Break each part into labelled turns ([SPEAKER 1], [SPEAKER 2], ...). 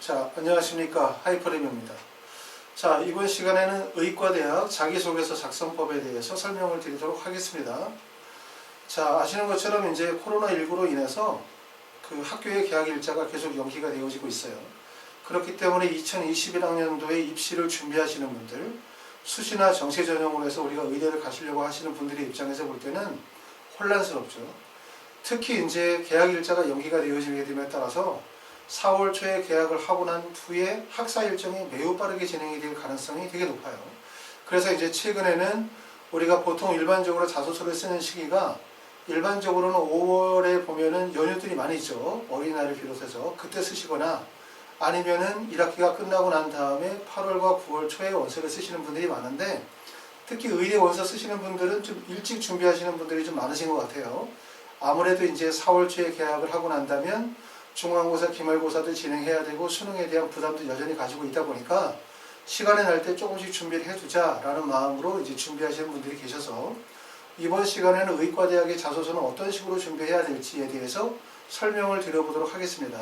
[SPEAKER 1] 자, 안녕하십니까. 하이퍼림입니다. 자, 이번 시간에는 의과대학 자기소개서 작성법에 대해서 설명을 드리도록 하겠습니다. 자, 아시는 것처럼 이제 코로나19로 인해서 그 학교의 개학 일자가 계속 연기가 되어지고 있어요. 그렇기 때문에 2021학년도에 입시를 준비하시는 분들, 수시나 정시 전형으로 해서 우리가 의대를 가시려고 하시는 분들의 입장에서 볼 때는 혼란스럽죠. 특히 이제 개학 일자가 연기가 되어지게 됨에 따라서 4월 초에 계약을 하고 난 후에 학사 일정이 매우 빠르게 진행이 될 가능성이 되게 높아요. 그래서 이제 최근에는 우리가 보통 일반적으로 자소서를 쓰는 시기가 일반적으로는 5월에 보면은 연휴들이 많이 있죠. 어린이날을 비롯해서 그때 쓰시거나 아니면은 1학기가 끝나고 난 다음에 8월과 9월 초에 원서를 쓰시는 분들이 많은데 특히 의대 원서 쓰시는 분들은 좀 일찍 준비하시는 분들이 좀 많으신 것 같아요. 아무래도 이제 4월 초에 계약을 하고 난다면 중간고사, 기말고사도 진행해야 되고 수능에 대한 부담도 여전히 가지고 있다 보니까 시간이 날 때 조금씩 준비를 해두자라는 마음으로 이제 준비하시는 분들이 계셔서 이번 시간에는 의과대학의 자소서는 어떤 식으로 준비해야 될지에 대해서 설명을 드려보도록 하겠습니다.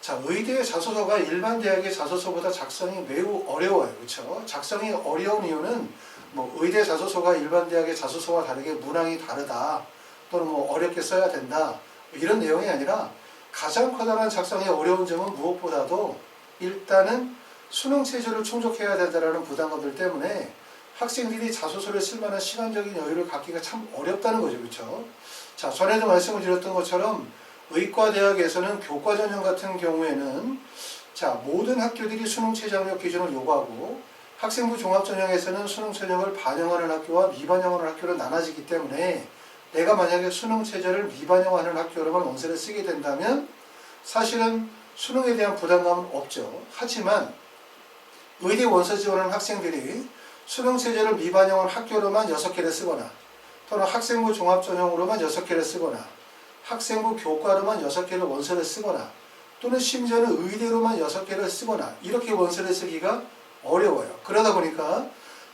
[SPEAKER 1] 자, 의대의 자소서가 일반 대학의 자소서보다 작성이 매우 어려워요. 그렇죠? 작성이 어려운 이유는 뭐 의대 자소서가 일반 대학의 자소서와 다르게 문항이 다르다 또는 뭐 어렵게 써야 된다 이런 내용이 아니라 가장 커다란 작성의 어려운 점은 무엇보다도 일단은 수능 체제를 충족해야 된다는 부담감들 때문에 학생들이 자소서를 쓸 만한 시간적인 여유를 갖기가 참 어렵다는 거죠. 그렇죠? 자, 전에도 말씀을 드렸던 것처럼 의과대학에서는 교과 전형 같은 경우에는 자, 모든 학교들이 수능 최저 학력 기준을 요구하고 학생부 종합 전형에서는 수능 최저를 반영하는 학교와 미반영하는 학교로 나눠지기 때문에 내가 만약에 수능 최저를 미반영하는 학교로만 원서를 쓰게 된다면 사실은 수능에 대한 부담감은 없죠. 하지만 의대 원서 지원하는 학생들이 수능 최저를 미반영한 학교로만 6개를 쓰거나 또는 학생부 종합전형으로만 6개를 쓰거나 학생부 교과로만 6개를 원서를 쓰거나 또는 심지어는 의대로만 6개를 쓰거나 이렇게 원서를 쓰기가 어려워요. 그러다 보니까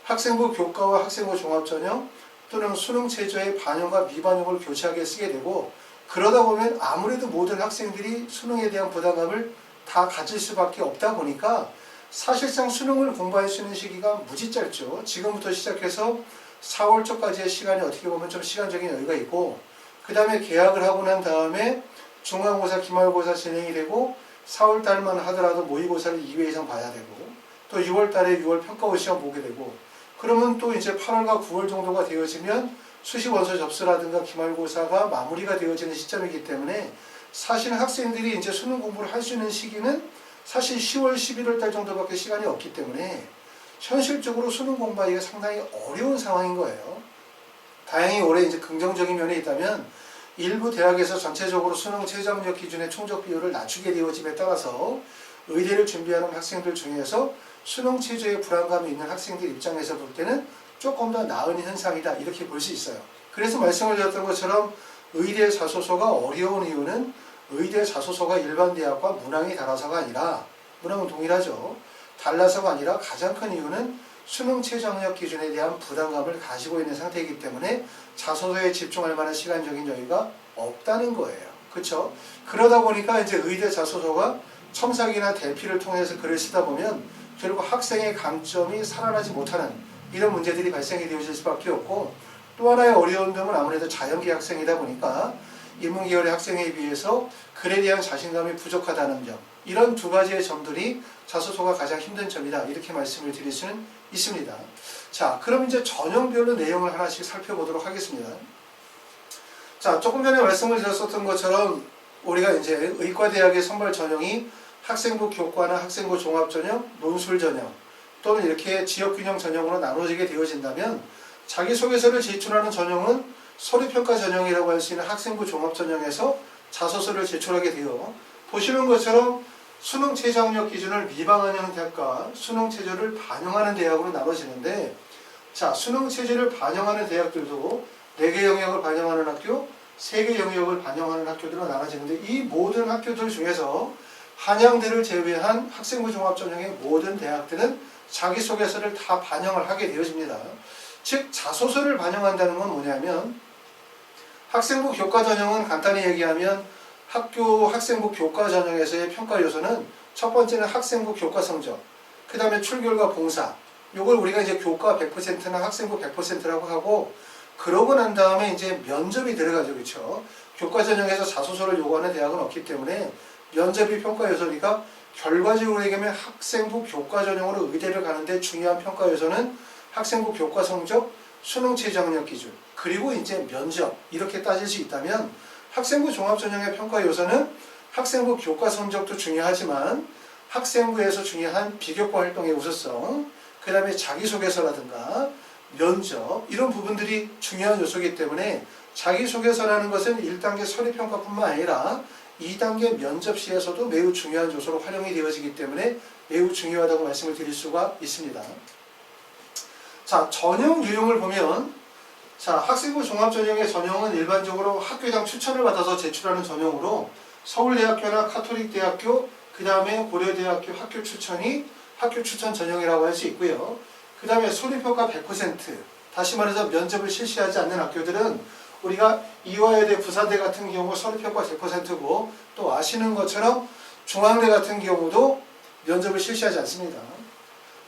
[SPEAKER 1] 학생부 교과와 학생부 종합전형 또는 수능 최저의 반영과 미반영을 교차하게 쓰게 되고 그러다 보면 아무래도 모든 학생들이 수능에 대한 부담감을 다 가질 수밖에 없다 보니까 사실상 수능을 공부할 수 있는 시기가 무지 짧죠. 지금부터 시작해서 4월 초까지의 시간이 어떻게 보면 좀 시간적인 여유가 있고 그 다음에 개학을 하고 난 다음에 중간고사, 기말고사 진행이 되고 4월 달만 하더라도 모의고사를 2회 이상 봐야 되고 또 6월 달에 6월 평가원 시험 보게 되고 그러면 또 이제 8월과 9월 정도가 되어지면 수시원서 접수라든가 기말고사가 마무리가 되어지는 시점이기 때문에 사실 학생들이 이제 수능 공부를 할 수 있는 시기는 사실 10월, 11월 달 정도밖에 시간이 없기 때문에 현실적으로 수능 공부하기가 상당히 어려운 상황인 거예요. 다행히 올해 이제 긍정적인 면이 있다면 일부 대학에서 전체적으로 수능 최저학력 기준의 충족 비율을 낮추게 되어짐에 따라서 의대를 준비하는 학생들 중에서 수능 체제에 불안감이 있는 학생들 입장에서 볼 때는 조금 더 나은 현상이다 이렇게 볼 수 있어요. 그래서 말씀을 드렸던 것처럼 의대 자소서가 어려운 이유는 의대 자소서가 일반 대학과 문항이 달라서가 아니라 문항은 동일하죠. 달라서가 아니라 가장 큰 이유는 수능 최저학력 기준에 대한 부담감을 가지고 있는 상태이기 때문에 자소서에 집중할 만한 시간적인 여유가 없다는 거예요. 그렇죠? 그러다 보니까 이제 의대 자소서가 첨삭이나 대피를 통해서 글을 쓰다 보면 결국 학생의 강점이 살아나지 못하는 이런 문제들이 발생이 되어질 수밖에 없고 또 하나의 어려운 점은 아무래도 자연계 학생이다 보니까 인문계열의 학생에 비해서 글에 대한 자신감이 부족하다는 점 이런 두 가지의 점들이 자소서가 가장 힘든 점이다 이렇게 말씀을 드릴 수는 있습니다. 자, 그럼 이제 전형별로 내용을 하나씩 살펴보도록 하겠습니다. 자, 조금 전에 말씀을 드렸었던 것처럼 우리가 이제 의과대학의 선발 전형이 학생부 교과나 학생부 종합전형, 논술전형 또는 이렇게 지역균형 전형으로 나눠지게 되어진다면 자기소개서를 제출하는 전형은 서류평가 전형이라고 할 수 있는 학생부 종합전형에서 자소서를 제출하게 되어 보시는 것처럼 수능 최저학력 기준을 미반영하는 대학과 수능 체제를 반영하는 대학으로 나눠지는데 자, 수능 체제를 반영하는 대학들도 4개 영역을 반영하는 학교, 3개 영역을 반영하는 학교들로 나눠지는데 이 모든 학교들 중에서 한양대를 제외한 학생부 종합전형의 모든 대학들은 자기소개서를 다 반영을 하게 되어집니다. 즉 자소서를 반영한다는 건 뭐냐면 학생부 교과 전형은 간단히 얘기하면 학교 학생부 교과 전형에서의 평가 요소는 첫 번째는 학생부 교과 성적, 그 다음에 출결과 봉사, 요걸 우리가 이제 교과 100%나 학생부 100%라고 하고, 그러고 난 다음에 이제 면접이 들어가죠. 그렇죠? 교과 전형에서 자소서를 요구하는 대학은 없기 때문에 면접이 평가 요소니까 결과적으로 얘기하면 학생부 교과 전형으로 의대를 가는데 중요한 평가 요소는 학생부 교과 성적, 수능 최저학력 기준, 그리고 이제 면접, 이렇게 따질 수 있다면 학생부 종합전형의 평가 요소는 학생부 교과 성적도 중요하지만 학생부에서 중요한 비교과 활동의 우수성, 그 다음에 자기소개서라든가 면접, 이런 부분들이 중요한 요소이기 때문에 자기소개서라는 것은 1단계 서류평가뿐만 아니라 2단계 면접 시에서도 매우 중요한 요소로 활용이 되어지기 때문에 매우 중요하다고 말씀을 드릴 수가 있습니다. 자, 전형 유형을 보면, 자, 학생부 종합전형의 전형은 일반적으로 학교장 추천을 받아서 제출하는 전형으로 서울대학교나 카톨릭대학교, 그 다음에 고려대학교 학교 추천이 학교 추천 전형이라고 할 수 있고요. 그 다음에 소리평가 100%, 다시 말해서 면접을 실시하지 않는 학교들은 우리가 이화여대, 부산대 같은 경우 서류평가 100%고, 또 아시는 것처럼 중앙대 같은 경우도 면접을 실시하지 않습니다.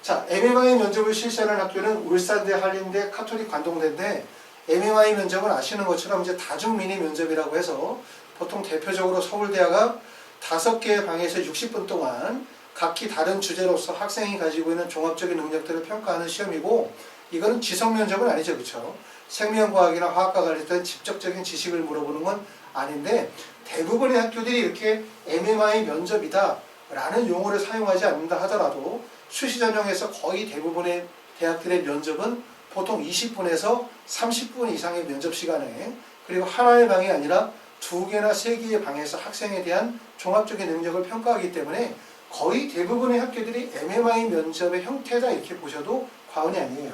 [SPEAKER 1] 자, MMI 면접을 실시하는 학교는 울산대, 한림대, 카톨릭, 관동대인데, MMI 면접은 아시는 것처럼 이제 다중미니 면접이라고 해서 보통 대표적으로 서울대가 5개의 방에서 60분 동안 각기 다른 주제로서 학생이 가지고 있는 종합적인 능력들을 평가하는 시험이고, 이거는 지성 면접은 아니죠. 그렇죠? 생명과학이나 화학과 관련된 직접적인 지식을 물어보는 건 아닌데, 대부분의 학교들이 이렇게 MMI 면접이다 라는 용어를 사용하지 않는다 하더라도 수시 전형에서 거의 대부분의 대학들의 면접은 보통 20분에서 30분 이상의 면접 시간에, 그리고 하나의 방이 아니라 2개나 3개의 방에서 학생에 대한 종합적인 능력을 평가하기 때문에 거의 대부분의 학교들이 MMI 면접의 형태다 이렇게 보셔도 과언이 아니에요.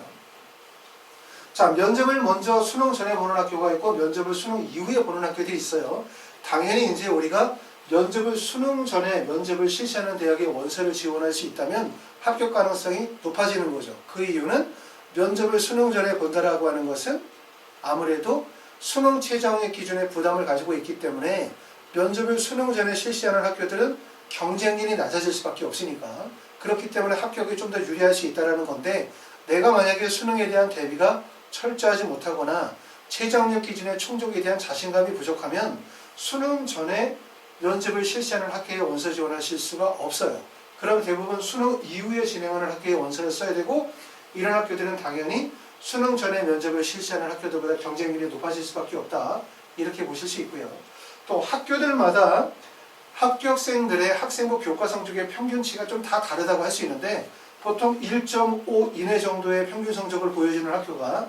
[SPEAKER 1] 자, 면접을 먼저 수능 전에 보는 학교가 있고 면접을 수능 이후에 보는 학교들이 있어요. 당연히 이제 우리가 면접을 수능 전에 면접을 실시하는 대학에 원서를 지원할 수 있다면 합격 가능성이 높아지는 거죠. 그 이유는 면접을 수능 전에 본다라고 하는 것은 아무래도 수능 최저학력 기준의 부담을 가지고 있기 때문에 면접을 수능 전에 실시하는 학교들은 경쟁률이 낮아질 수밖에 없으니까, 그렇기 때문에 합격이 좀 더 유리할 수 있다는 건데, 내가 만약에 수능에 대한 대비가 철저하지 못하거나 최저학력 기준의 충족에 대한 자신감이 부족하면 수능 전에 면접을 실시하는 학교에 원서 지원하실 수가 없어요. 그럼 대부분 수능 이후에 진행하는 학교에 원서를 써야 되고, 이런 학교들은 당연히 수능 전에 면접을 실시하는 학교들보다 경쟁률이 높아질 수밖에 없다 이렇게 보실 수 있고요. 또 학교들마다 합격생들의 학생부 교과 성적의 평균치가 좀 다 다르다고 할 수 있는데, 보통 1.5 이내 정도의 평균 성적을 보여주는 학교가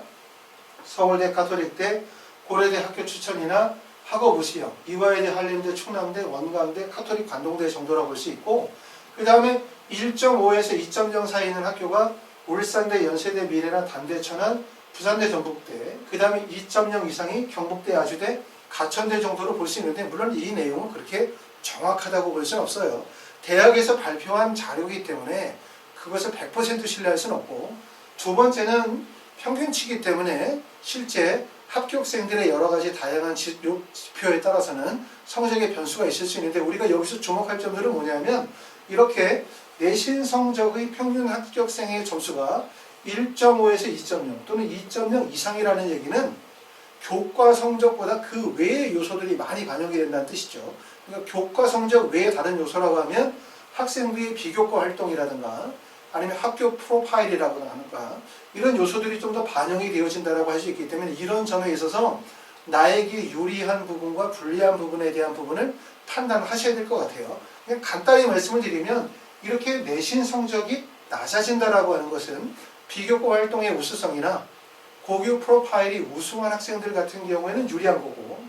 [SPEAKER 1] 서울대, 카톨릭대, 고려대 학교 추천이나 학업우시형, 이화여대, 한림대, 충남대, 원광대, 카톨릭, 관동대 정도라고 볼 수 있고, 그 다음에 1.5에서 2.0 사이 있는 학교가 울산대, 연세대, 미래나 단대, 천안, 부산대, 전북대, 그 다음에 2.0 이상이 경북대, 아주대, 가천대 정도로 볼 수 있는데, 물론 이 내용은 그렇게 정확하다고 볼 수는 없어요. 대학에서 발표한 자료이기 때문에 그것을 100% 신뢰할 수는 없고, 두 번째는 평균치이기 때문에 실제 합격생들의 여러 가지 다양한 지표에 따라서는 성적의 변수가 있을 수 있는데, 우리가 여기서 주목할 점들은 뭐냐면, 이렇게 내신 성적의 평균 합격생의 점수가 1.5에서 2.0 또는 2.0 이상이라는 얘기는 교과 성적보다 그 외의 요소들이 많이 반영이 된다는 뜻이죠. 그러니까 교과 성적 외의 다른 요소라고 하면 학생부의 비교과 활동이라든가 아니면 학교 프로파일이라고 하는가, 이런 요소들이 좀 더 반영이 되어진다고 할 수 있기 때문에 이런 점에 있어서 나에게 유리한 부분과 불리한 부분에 대한 부분을 판단하셔야 될 것 같아요. 그냥 간단히 말씀을 드리면, 이렇게 내신 성적이 낮아진다라고 하는 것은 비교과 활동의 우수성이나 고교 프로파일이 우수한 학생들 같은 경우에는 유리한 거고,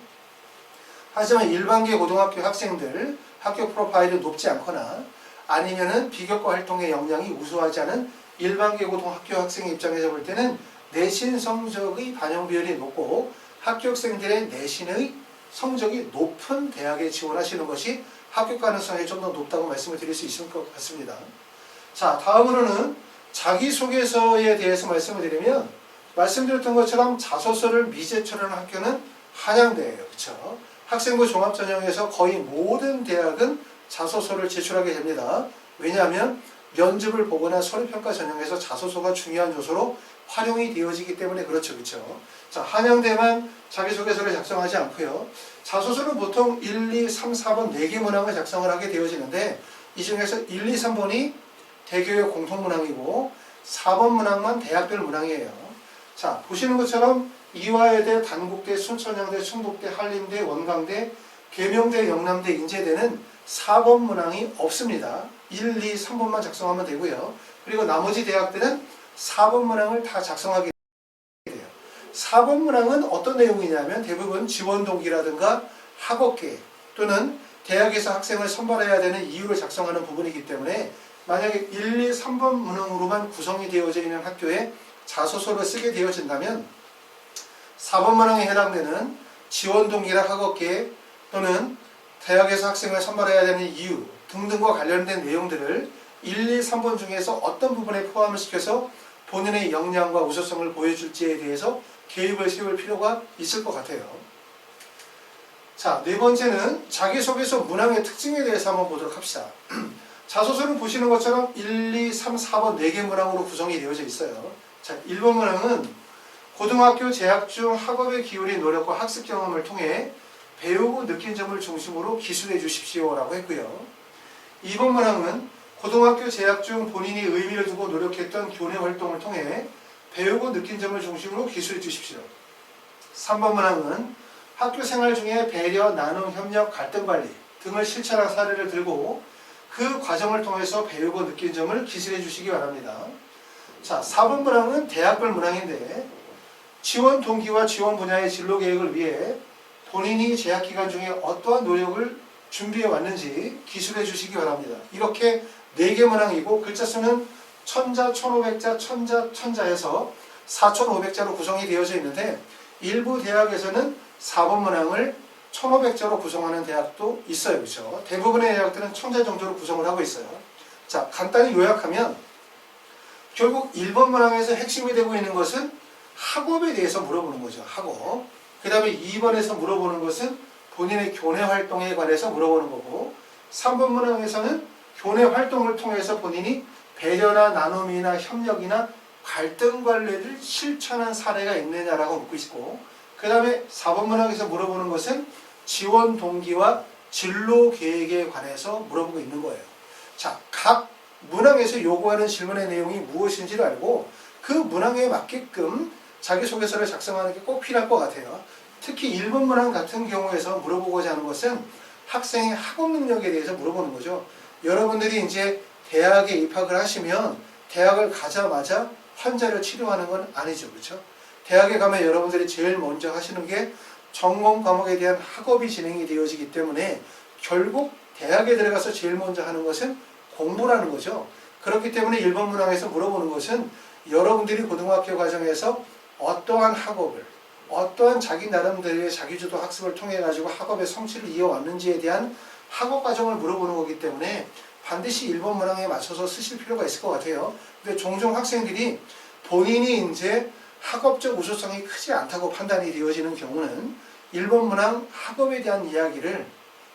[SPEAKER 1] 하지만 일반계 고등학교 학생들 학교 프로파일이 높지 않거나 아니면은 비교과 활동의 역량이 우수하지 않은 일반계 고등학교 학생의 입장에서 볼 때는 내신 성적의 반영 비율이 높고 합격생들의 내신의 성적이 높은 대학에 지원하시는 것이 합격 가능성이 좀 더 높다고 말씀을 드릴 수 있을 것 같습니다. 자, 다음으로는 자기소개서에 대해서 말씀을 드리면, 말씀드렸던 것처럼 자소서를 미제출하는 학교는 한양대예요. 그렇죠? 학생부 종합전형에서 거의 모든 대학은 자소서를 제출하게 됩니다. 왜냐하면 면접을 보거나 서류평가 전형에서 자소서가 중요한 요소로 활용이 되어지기 때문에 그렇죠. 그렇죠? 자, 한양대만 자기소개서를 작성하지 않고요. 자소서는 보통 1, 2, 3, 4번 4개 문항을 작성을 하게 되어지는데 이 중에서 1, 2, 3번이 대교의 공통문항이고 4번 문항만 대학별 문항이에요. 자, 보시는 것처럼 이화여대, 단국대, 순천향대, 충북대, 한림대, 원광대, 계명대, 영남대, 인제대는 4번 문항이 없습니다. 1, 2, 3번만 작성하면 되고요. 그리고 나머지 대학들은 4번 문항을 다 작성하게 돼요. 4번 문항은 어떤 내용이냐면 대부분 지원 동기라든가 학업 계획 또는 대학에서 학생을 선발해야 되는 이유를 작성하는 부분이기 때문에 만약에 1, 2, 3번 문항으로만 구성이 되어져 있는 학교에 자소서를 쓰게 되어진다면 4번 문항에 해당되는 지원 동기나 학업 계획 또는 대학에서 학생을 선발해야 되는 이유 등등과 관련된 내용들을 1, 2, 3번 중에서 어떤 부분에 포함을 시켜서 본인의 역량과 우수성을 보여줄지에 대해서 계획을 세울 필요가 있을 것 같아요. 자, 네 번째는 자기소개서 문항의 특징에 대해서 한번 보도록 합시다. 자소서는 보시는 것처럼 1, 2, 3, 4번 4개 문항으로 구성이 되어져 있어요. 자, 1번 문항은 고등학교 재학 중 학업에 기울인 노력과 학습 경험을 통해 배우고 느낀 점을 중심으로 기술해 주십시오 라고 했고요. 2번 문항은 고등학교 재학 중 본인이 의미를 두고 노력했던 교내 활동을 통해 배우고 느낀 점을 중심으로 기술해 주십시오. 3번 문항은 학교 생활 중에 배려, 나눔, 협력, 갈등 관리 등을 실천한 사례를 들고 그 과정을 통해서 배우고 느낀 점을 기술해 주시기 바랍니다. 자, 4번 문항은 대학별 문항인데 지원 동기와 지원 분야의 진로 계획을 위해 본인이 재학 기간 중에 어떠한 노력을 준비해 왔는지 기술해 주시기 바랍니다. 이렇게 4개 문항이고 글자 수는 천자, 1500자, 천자에서 4500자로 구성이 되어져 있는데 일부 대학에서는 4번 문항을 1500자로 구성하는 대학도 있어요. 그렇죠? 대부분의 대학들은 1000자 정도로 구성을 하고 있어요. 자, 간단히 요약하면 결국 1번 문항에서 핵심이 되고 있는 것은 학업에 대해서 물어보는 거죠. 학업. 그 다음에 2번에서 물어보는 것은 본인의 교내 활동에 관해서 물어보는 거고 3번 문항에서는 교내 활동을 통해서 본인이 배려나 나눔이나 협력이나 갈등 관리를 실천한 사례가 있느냐라고 묻고 있고 그 다음에 4번 문항에서 물어보는 것은 지원 동기와 진로 계획에 관해서 물어보고 있는 거예요. 자, 각 문항에서 요구하는 질문의 내용이 무엇인지를 알고 그 문항에 맞게끔 자기소개서를 작성하는 게 꼭 필요할 것 같아요. 특히 1번 문항 같은 경우에서 물어보고자 하는 것은 학생의 학업 능력에 대해서 물어보는 거죠. 여러분들이 이제 대학에 입학을 하시면 대학을 가자마자 환자를 치료하는 건 아니죠. 그렇죠? 대학에 가면 여러분들이 제일 먼저 하시는 게 전공 과목에 대한 학업이 진행이 되어지기 때문에 결국 대학에 들어가서 제일 먼저 하는 것은 공부라는 거죠. 그렇기 때문에 1번 문항에서 물어보는 것은 여러분들이 고등학교 과정에서 어떠한 학업을 어떠한 자기 나름대로의 자기주도 학습을 통해 가지고 학업의 성취를 이어왔는지에 대한 학업 과정을 물어보는 거기 때문에 반드시 1번 문항에 맞춰서 쓰실 필요가 있을 것 같아요. 근데 종종 학생들이 본인이 이제 학업적 우수성이 크지 않다고 판단이 되어지는 경우는 1번 문항 학업에 대한 이야기를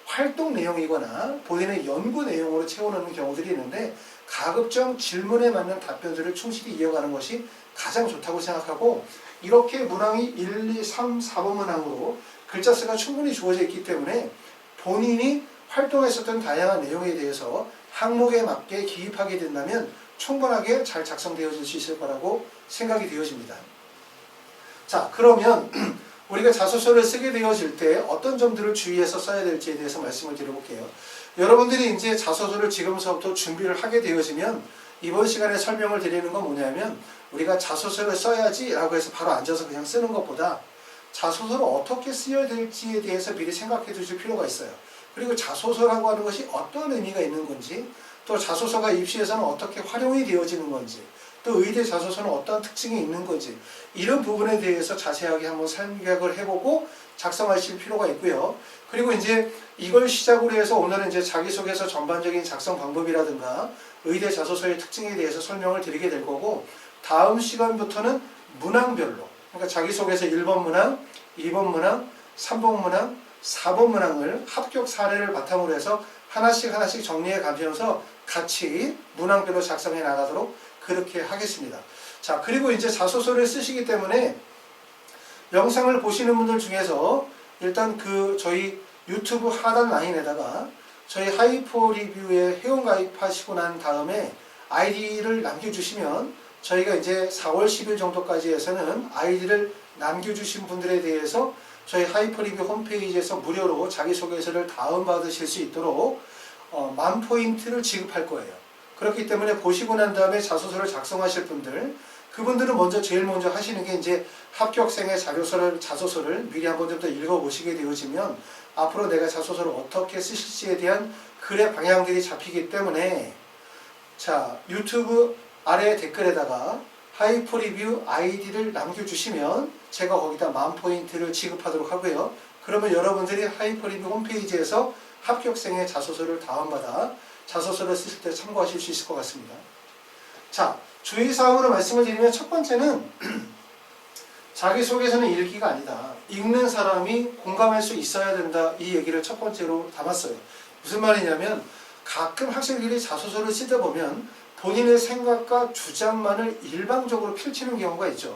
[SPEAKER 1] 활동 내용이거나 본인의 연구 내용으로 채워넣는 경우들이 있는데 가급적 질문에 맞는 답변들을 충실히 이어가는 것이 가장 좋다고 생각하고 이렇게 문항이 1, 2, 3, 4번 문항으로 글자 수가 충분히 주어져 있기 때문에 본인이 활동했었던 다양한 내용에 대해서 항목에 맞게 기입하게 된다면 충분하게 잘 작성되어질 수 있을 거라고 생각이 되어집니다. 자, 그러면 우리가 자소서를 쓰게 되어질 때 어떤 점들을 주의해서 써야 될지에 대해서 말씀을 드려볼게요. 여러분들이 이제 자소서를 지금서부터 준비를 하게 되어지면 이번 시간에 설명을 드리는 건 뭐냐면 우리가 자소서를 써야지 라고 해서 바로 앉아서 그냥 쓰는 것보다 자소서를 어떻게 쓰여야 될지에 대해서 미리 생각해 두실 필요가 있어요. 그리고 자소서라고 하는 것이 어떤 의미가 있는 건지 또 자소서가 입시에서는 어떻게 활용이 되어지는 건지 또 의대 자소서는 어떤 특징이 있는 건지 이런 부분에 대해서 자세하게 한번 생각을 해보고 작성하실 필요가 있고요. 그리고 이제 이걸 시작으로 해서 오늘은 이제 자기소개서 전반적인 작성 방법이라든가 의대 자소서의 특징에 대해서 설명을 드리게 될 거고 다음 시간부터는 문항별로 그러니까 자기소개서 1번 문항, 2번 문항, 3번 문항, 4번 문항을 합격 사례를 바탕으로 해서 하나씩 정리해 가면서 같이 문항별로 작성해 나가도록 그렇게 하겠습니다. 자, 그리고 이제 자소서를 쓰시기 때문에 영상을 보시는 분들 중에서 일단 저희 유튜브 하단 라인에다가 저희 하이퍼 리뷰에 회원가입하시고 난 다음에 아이디를 남겨주시면 저희가 이제 4월 10일 정도까지 해서는 아이디를 남겨주신 분들에 대해서 저희 하이퍼 리뷰 홈페이지에서 무료로 자기소개서를 다운받으실 수 있도록 10,000포인트를 지급할 거예요. 그렇기 때문에 보시고 난 다음에 자소서를 작성하실 분들, 그분들은 제일 먼저 하시는 게 이제 합격생의 자소서를 미리 한번 좀 더 읽어보시게 되어지면 앞으로 내가 자소서를 어떻게 쓰실지에 대한 글의 방향들이 잡히기 때문에, 자, 유튜브 아래 댓글에다가 하이퍼 리뷰 아이디를 남겨주시면 제가 거기다 10,000포인트를 지급하도록 하고요. 그러면 여러분들이 하이퍼 리뷰 홈페이지에서 합격생의 자소서를 다운받아 자소서를 쓰실 때 참고하실 수 있을 것 같습니다. 자, 주의사항으로 말씀을 드리면 첫 번째는 자기소개서는 읽기가 아니다. 읽는 사람이 공감할 수 있어야 된다. 이 얘기를 첫 번째로 담았어요. 무슨 말이냐면 가끔 학생들이 자소서를 쓰다 보면 본인의 생각과 주장만을 일방적으로 펼치는 경우가 있죠.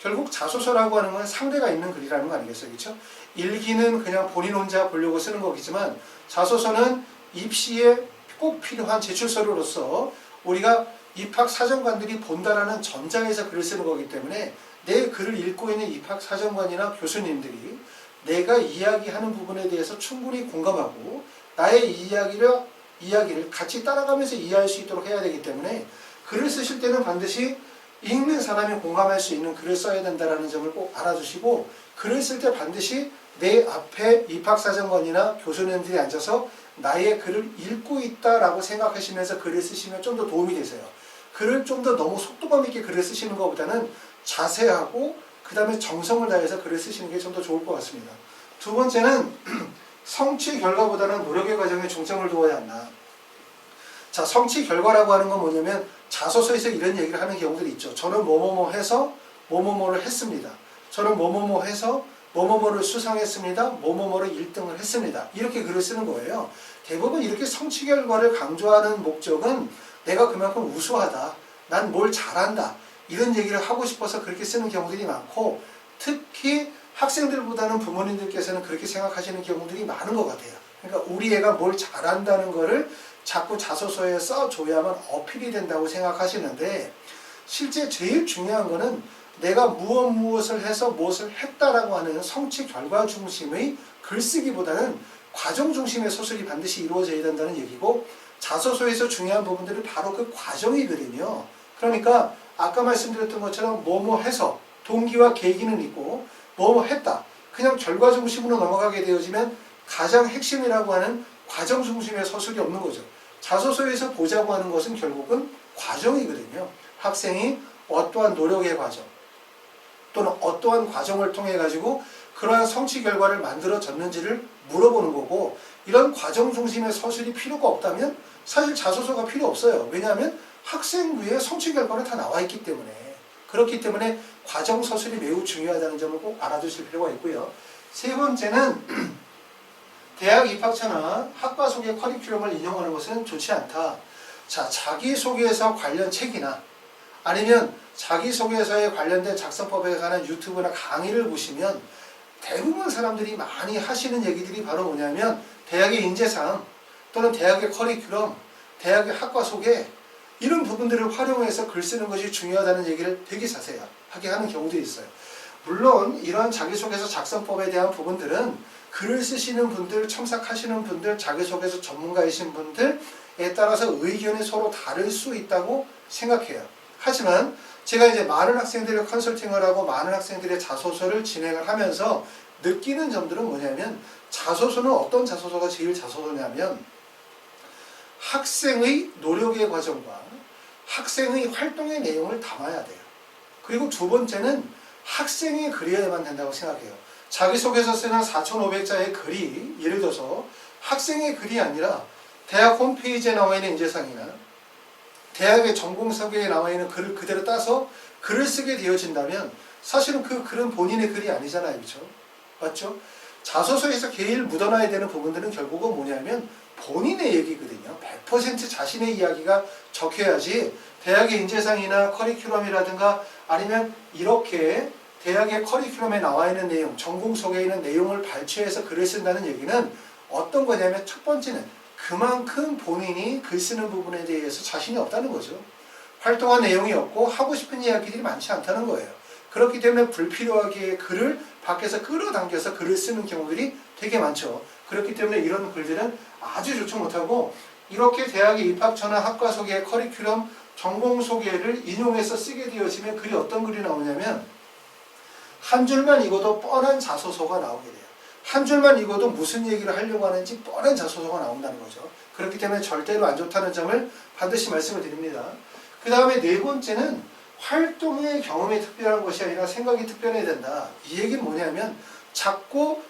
[SPEAKER 1] 결국 자소서라고 하는 건 상대가 있는 글이라는 거 아니겠어요? 그렇죠? 일기는 그냥 본인 혼자 보려고 쓰는 거겠지만 자소서는 입시에 꼭 필요한 제출서류로서 우리가 입학사정관들이 본다라는 전장에서 글을 쓰는 거기 때문에 내 글을 읽고 있는 입학사정관이나 교수님들이 내가 이야기하는 부분에 대해서 충분히 공감하고 나의 이야기를 같이 따라가면서 이해할 수 있도록 해야 되기 때문에 글을 쓰실 때는 반드시 읽는 사람이 공감할 수 있는 글을 써야 된다는 점을 꼭 알아주시고, 글을 쓸 때 반드시 내 앞에 입학사정관이나 교수님들이 앉아서 나의 글을 읽고 있다라고 생각하시면서 글을 쓰시면 좀 더 도움이 되세요. 글을 좀 더 너무 속도감 있게 글을 쓰시는 것보다는 자세하고 그 다음에 정성을 다해서 글을 쓰시는 게 좀 더 좋을 것 같습니다. 두 번째는 성취 결과보다는 노력의 과정에 중점을 두어야 한다. 자, 성취 결과라고 하는 건 뭐냐면 자소서에서 이런 얘기를 하는 경우들이 있죠. 저는 뭐뭐뭐 해서 뭐뭐뭐를 했습니다. 저는 뭐뭐뭐 해서 뭐뭐뭐를 수상했습니다. 뭐뭐뭐를 1등을 했습니다. 이렇게 글을 쓰는 거예요. 대부분 이렇게 성취 결과를 강조하는 목적은 내가 그만큼 우수하다, 난 뭘 잘한다, 이런 얘기를 하고 싶어서 그렇게 쓰는 경우들이 많고, 특히 학생들보다는 부모님들께서는 그렇게 생각하시는 경우들이 많은 것 같아요. 그러니까 우리 애가 뭘 잘한다는 거를 자꾸 자소서에 써줘야만 어필이 된다고 생각하시는데, 실제 제일 중요한 거는 내가 무엇을 해서 무엇을 했다라고 하는 성취 결과 중심의 글쓰기보다는 과정 중심의 서술이 반드시 이루어져야 된다는 얘기고, 자소서에서 중요한 부분들은 바로 그 과정이거든요. 그러니까 아까 말씀드렸던 것처럼 뭐뭐 해서 동기와 계기는 있고 뭐뭐 했다, 그냥 결과 중심으로 넘어가게 되어지면 가장 핵심이라고 하는 과정 중심의 서술이 없는 거죠. 자소서에서 보자고 하는 것은 결국은 과정이거든요. 학생이 어떠한 노력의 과정 또는 어떠한 과정을 통해 가지고 그러한 성취 결과를 만들어졌는지를 물어보는 거고, 이런 과정 중심의 서술이 필요가 없다면 사실 자소서가 필요 없어요. 왜냐하면 학생 위에 성취 결과는 다 나와 있기 때문에. 그렇기 때문에 과정 서술이 매우 중요하다는 점을 꼭 알아두실 필요가 있고요. 세 번째는 대학 입학처나 학과 소개 커리큘럼을 인용하는 것은 좋지 않다. 자, 자기소개서 관련 책이나 아니면 자기소개서에 관련된 작성법에 관한 유튜브나 강의를 보시면 대부분 사람들이 많이 하시는 얘기들이 바로 뭐냐면 대학의 인재사항 또는 대학의 커리큘럼, 대학의 학과 소개, 이런 부분들을 활용해서 글 쓰는 것이 중요하다는 얘기를 되게 자세하게 하는 경우도 있어요. 물론 이러한 자기소개서 작성법에 대한 부분들은 글을 쓰시는 분들, 첨삭하시는 분들, 자기소개서 전문가이신 분들에 따라서 의견이 서로 다를 수 있다고 생각해요. 하지만 제가 이제 많은 학생들의 컨설팅을 하고 많은 학생들의 자소서를 진행을 하면서 느끼는 점들은 뭐냐면, 자소서는 어떤 자소서가 제일 자소서냐면 학생의 노력의 과정과 학생의 활동의 내용을 담아야 돼요. 그리고 두 번째는 학생이 그려야만 된다고 생각해요. 자기소개서 쓰는 4,500자의 글이 예를 들어서 학생의 글이 아니라 대학 홈페이지에 나와 있는 인재상이나 대학의 전공서적에 나와 있는 글을 그대로 따서 글을 쓰게 되어진다면 사실은 그 글은 본인의 글이 아니잖아요. 그렇죠? 맞죠? 자소서에서 제일 묻어놔야 되는 부분들은 결국은 뭐냐면 본인의 얘기거든요. 100% 자신의 이야기가 적혀야지 대학의 인재상이나 커리큘럼이라든가 아니면 이렇게 대학의 커리큘럼에 나와 있는 내용, 전공 속에 있는 내용을 발췌해서 글을 쓴다는 얘기는 어떤 거냐면 첫 번째는 그만큼 본인이 글 쓰는 부분에 대해서 자신이 없다는 거죠. 활동한 내용이 없고 하고 싶은 이야기들이 많지 않다는 거예요. 그렇기 때문에 불필요하게 글을 밖에서 끌어당겨서 글을 쓰는 경우들이 되게 많죠. 그렇기 때문에 이런 글들은 아주 좋지 못하고 이렇게 대학의 입학처나 학과 소개, 커리큘럼, 전공 소개를 인용해서 쓰게 되어지면 글이 어떤 글이 나오냐면 한 줄만 읽어도 뻔한 자소서가 나오게 돼요. 한 줄만 읽어도 무슨 얘기를 하려고 하는지 뻔한 자소서가 나온다는 거죠. 그렇기 때문에 절대로 안 좋다는 점을 반드시 말씀을 드립니다. 그 다음에 네 번째는 활동의 경험이 특별한 것이 아니라 생각이 특별해야 된다. 이 얘기는 뭐냐면 자꾸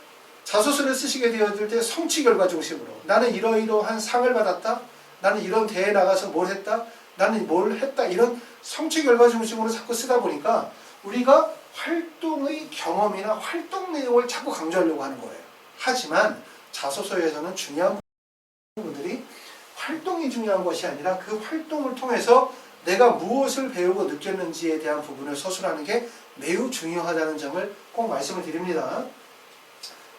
[SPEAKER 1] 자소서를 쓰시게 되었을 때 성취 결과 중심으로 나는 이러이러한 상을 받았다. 나는 이런 대회에 나가서 뭘 했다. 나는 뭘 했다. 이런 성취 결과 중심으로 자꾸 쓰다 보니까 우리가 활동의 경험이나 활동 내용을 자꾸 강조하려고 하는 거예요. 하지만 자소서에서는 중요한 부분들이 활동이 중요한 것이 아니라 그 활동을 통해서 내가 무엇을 배우고 느꼈는지에 대한 부분을 서술하는 게 매우 중요하다는 점을 꼭 말씀을 드립니다.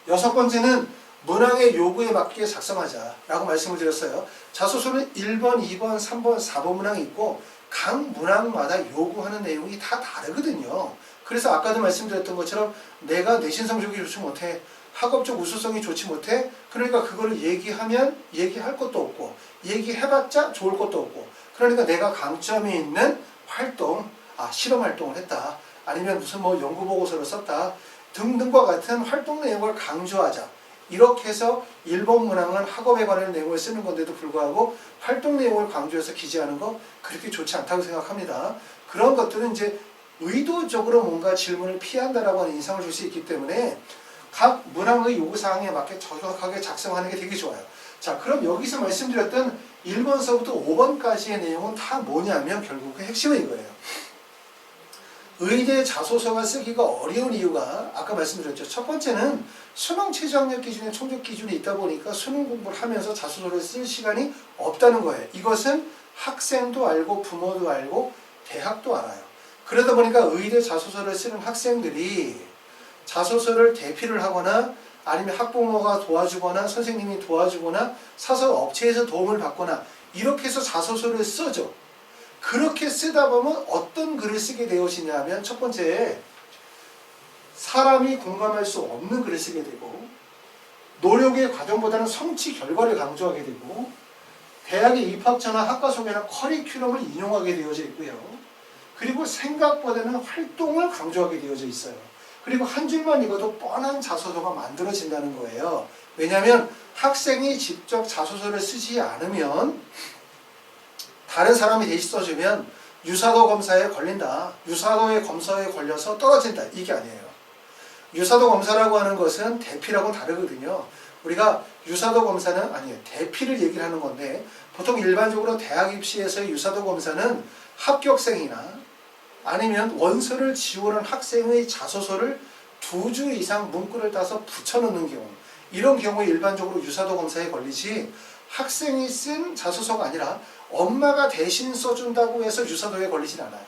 [SPEAKER 1] 여섯 번째는 문항의 요구에 맞게 작성하자라고 말씀을 드렸어요. 자소서는 1번, 2번, 3번, 4번 문항이 있고 각 문항마다 요구하는 내용이 다 다르거든요. 그래서 아까도 말씀드렸던 것처럼 내가 내신 성적이 좋지 못해, 학업적 우수성이 좋지 못해, 그러니까 그거를 얘기하면 얘기할 것도 없고 얘기해봤자 좋을 것도 없고, 그러니까 내가 강점이 있는 활동, 실험 활동을 했다, 아니면 무슨 뭐 연구 보고서를 썼다 등등과 같은 활동 내용을 강조하자. 이렇게 해서 1번 문항은 학업에 관한 내용을 쓰는 건데도 불구하고 활동 내용을 강조해서 기재하는 거 그렇게 좋지 않다고 생각합니다. 그런 것들은 이제 의도적으로 뭔가 질문을 피한다라고 하는 인상을 줄 수 있기 때문에 각 문항의 요구사항에 맞게 정확하게 작성하는 게 되게 좋아요. 자, 그럼 여기서 말씀드렸던 1번서부터 5번까지의 내용은 다 뭐냐면 결국 그 핵심은 이거예요. 의대 자소서가 쓰기가 어려운 이유가 아까 말씀드렸죠. 첫 번째는 수능 최저학력 기준에 총적 기준이 있다 보니까 수능 공부를 하면서 자소서를 쓸 시간이 없다는 거예요. 이것은 학생도 알고 부모도 알고 대학도 알아요. 그러다 보니까 의대 자소서를 쓰는 학생들이 자소서를 대피를 하거나 아니면 학부모가 도와주거나 선생님이 도와주거나 사서 업체에서 도움을 받거나 이렇게 해서 자소서를 써줘. 그렇게 쓰다 보면 어떤 글을 쓰게 되어지냐면 첫 번째, 사람이 공감할 수 없는 글을 쓰게 되고 노력의 과정보다는 성취 결과를 강조하게 되고 대학의 입학처나 학과 소개나 커리큘럼을 인용하게 되어져 있고요. 그리고 생각보다는 활동을 강조하게 되어져 있어요. 그리고 한 줄만 읽어도 뻔한 자소서가 만들어진다는 거예요. 왜냐하면 학생이 직접 자소서를 쓰지 않으면 다른 사람이 대신 써주면 유사도 검사에 걸린다. 유사도의 검사에 걸려서 떨어진다. 이게 아니에요. 유사도 검사라고 하는 것은 대피라고는 다르거든요. 우리가 유사도 검사는 아니에요. 대피를 얘기를 하는 건데 보통 일반적으로 대학 입시에서의 유사도 검사는 합격생이나 아니면 원서를 지원한 학생의 자소서를 2줄 이상 문구를 따서 붙여넣는 경우, 이런 경우에 일반적으로 유사도 검사에 걸리지 학생이 쓴 자소서가 아니라 엄마가 대신 써준다고 해서 유사도에 걸리진 않아요.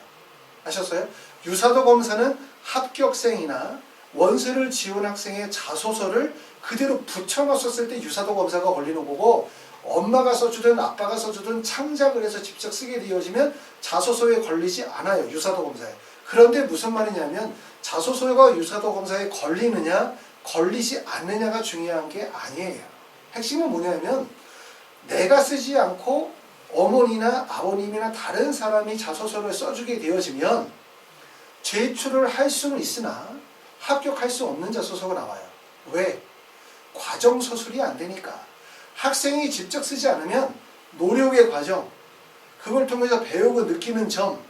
[SPEAKER 1] 아셨어요? 유사도 검사는 합격생이나 원서를 지원 학생의 자소서를 그대로 붙여넣었을 때 유사도 검사가 걸리는 거고, 엄마가 써주든 아빠가 써주든 창작을 해서 직접 쓰게 되어지면 자소서에 걸리지 않아요. 유사도 검사에. 그런데 무슨 말이냐면 자소서가 유사도 검사에 걸리느냐 걸리지 않느냐가 중요한 게 아니에요. 핵심은 뭐냐면 내가 쓰지 않고 어머니나 아버님이나 다른 사람이 자소서를 써주게 되어지면 제출을 할 수는 있으나 합격할 수 없는 자소서가 나와요. 왜? 과정 서술이 안 되니까. 학생이 직접 쓰지 않으면 노력의 과정, 그걸 통해서 배우고 느끼는 점,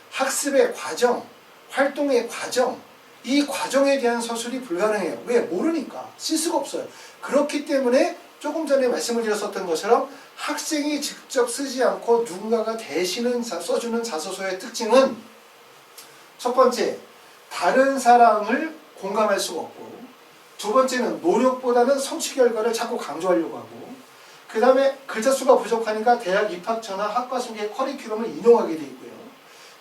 [SPEAKER 1] 학습의 과정, 활동의 과정, 이 과정에 대한 서술이 불가능해요. 왜? 모르니까. 쓸 수가 없어요. 그렇기 때문에 조금 전에 말씀을 드렸었던 것처럼 학생이 직접 쓰지 않고 누군가가 대신은 써주는 자소서의 특징은 첫 번째, 다른 사람을 공감할 수가 없고, 두 번째는 노력보다는 성취 결과를 자꾸 강조하려고 하고, 그 다음에 글자 수가 부족하니까 대학 입학처나 학과 소개 커리큘럼을 인용하게 돼 있고요.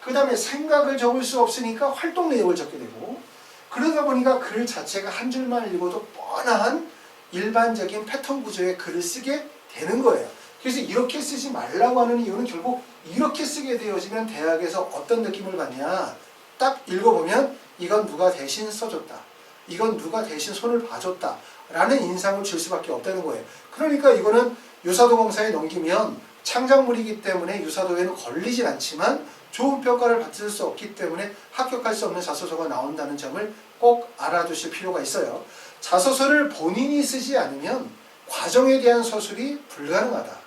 [SPEAKER 1] 그 다음에 생각을 적을 수 없으니까 활동 내역을 적게 되고, 그러다 보니까 글 자체가 한 줄만 읽어도 뻔한 일반적인 패턴 구조의 글을 쓰게 되는 거예요. 그래서 이렇게 쓰지 말라고 하는 이유는 결국 이렇게 쓰게 되어지면 대학에서 어떤 느낌을 받냐, 딱 읽어보면 이건 누가 대신 써줬다, 이건 누가 대신 손을 봐줬다 라는 인상을 줄 수밖에 없다는 거예요. 그러니까 이거는 유사도 검사에 넘기면 창작물이기 때문에 유사도에는 걸리진 않지만 좋은 평가를 받을 수 없기 때문에 합격할 수 없는 자소서가 나온다는 점을 꼭 알아두실 필요가 있어요. 자소서를 본인이 쓰지 않으면 과정에 대한 서술이 불가능하다.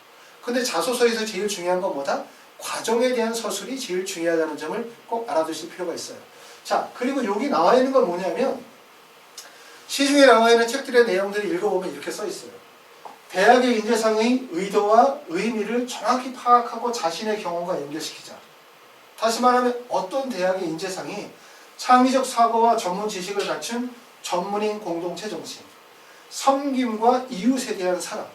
[SPEAKER 1] 근데 자소서에서 제일 중요한 건 뭐다? 과정에 대한 서술이 제일 중요하다는 점을 꼭 알아두실 필요가 있어요. 자, 그리고 여기 나와 있는 건 뭐냐면, 시중에 나와 있는 책들의 내용들을 읽어보면 이렇게 써 있어요. 대학의 인재상의 의도와 의미를 정확히 파악하고 자신의 경험과 연결시키자. 다시 말하면 어떤 대학의 인재상이 창의적 사고와 전문 지식을 갖춘 전문인 공동체 정신, 섬김과 이웃에 대한 사랑,